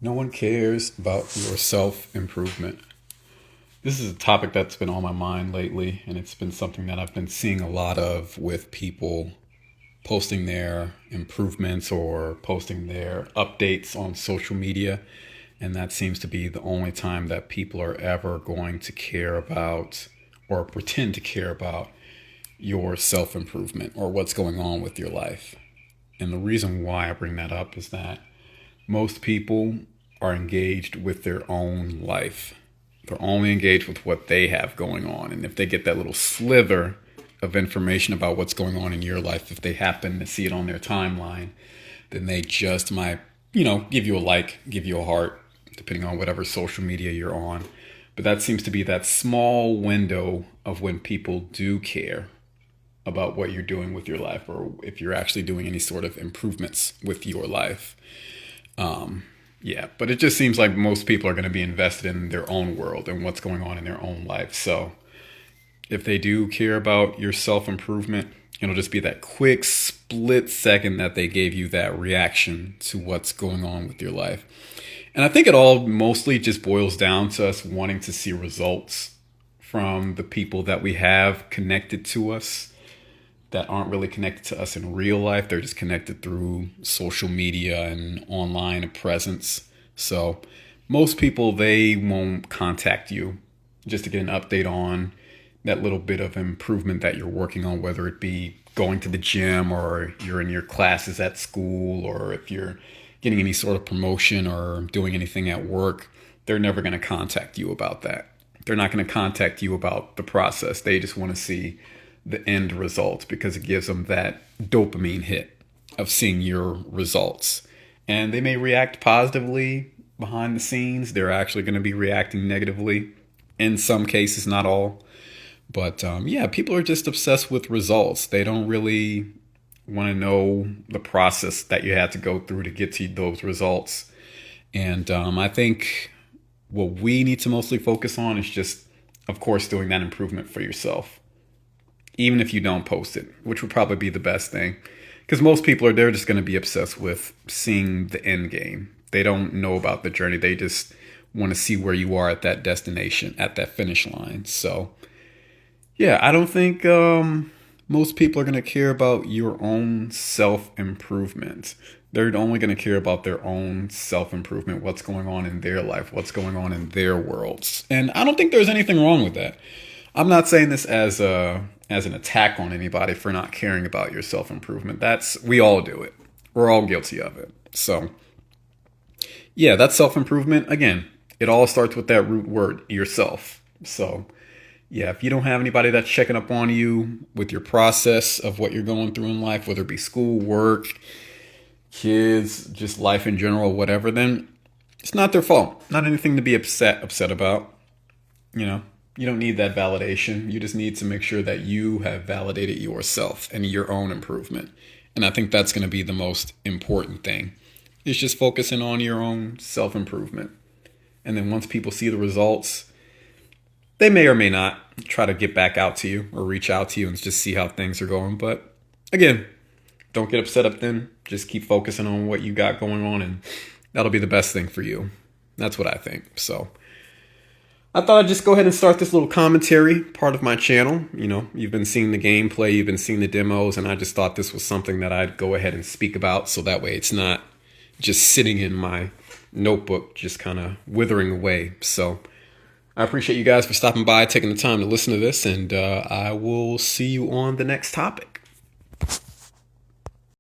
No one cares about your self improvement. This is a topic that's been on my mind lately, and it's been something that I've been seeing a lot of with people posting their improvements or posting their updates on social media. And that seems to be the only time that people are ever going to care about or pretend to care about your self improvement or what's going on with your life. And the reason why I bring that up is that most people are engaged with their own life. They're only engaged with what they have going on. And if they get that little slither of information about what's going on in your life, if they happen to see it on their timeline, then they just might, give you a like, give you a heart, depending on whatever social media you're on. But that seems to be that small window of when people do care about what you're doing with your life or if you're actually doing any sort of improvements with your life. Yeah, but it just seems like most people are going to be invested in their own world and what's going on in their own life. So if they do care about your self improvement, it'll just be that quick split second that they gave you that reaction to what's going on with your life. And I think it all mostly just boils down to us wanting to see results from the people that we have connected to us that aren't really connected to us in real life. They're just connected through social media and online presence. So most people, they won't contact you just to get an update on that little bit of improvement that you're working on, whether it be going to the gym or you're in your classes at school or if you're getting any sort of promotion or doing anything at work. They're never going to contact you about that. They're not going to contact you about the process. They just want to see the end result because it gives them that dopamine hit of seeing your results. And they may react positively behind the scenes. They're actually going to be reacting negatively in some cases, not all. But yeah, people are just obsessed with results. They don't really want to know the process that you had to go through to get to those results. And I think what we need to mostly focus on is just, of course, doing that improvement for yourself, even if you don't post it, which would probably be the best thing. Because most people they're just going to be obsessed with seeing the end game. They don't know about the journey. They just want to see where you are at that destination, at that finish line. So, yeah, I don't think most people are going to care about your own self improvement. They're only going to care about their own self improvement, what's going on in their life, what's going on in their worlds. And I don't think there's anything wrong with that. I'm not saying this as an attack on anybody for not caring about your self improvement. We all do it. We're all guilty of it. So, yeah, that's self improvement. Again, it all starts with that root word, yourself. So, yeah, if you don't have anybody that's checking up on you with your process of what you're going through in life, whether it be school, work, kids, just life in general, whatever, then it's not their fault. Not anything to be upset about. You know, you don't need that validation. You just need to make sure that you have validated yourself and your own improvement. And I think that's going to be the most important thing. It's just focusing on your own self improvement. And then once people see the results, they may or may not try to get back out to you or reach out to you and just see how things are going. But again, don't get upset up then. Just keep focusing on what you got going on, and that'll be the best thing for you. That's what I think. So I thought I'd just go ahead and start this little commentary part of my channel. You've been seeing the gameplay, you've been seeing the demos, and I just thought this was something that I'd go ahead and speak about so that way it's not just sitting in my notebook, just kind of withering away. So I appreciate you guys for stopping by, taking the time to listen to this, and I will see you on the next topic.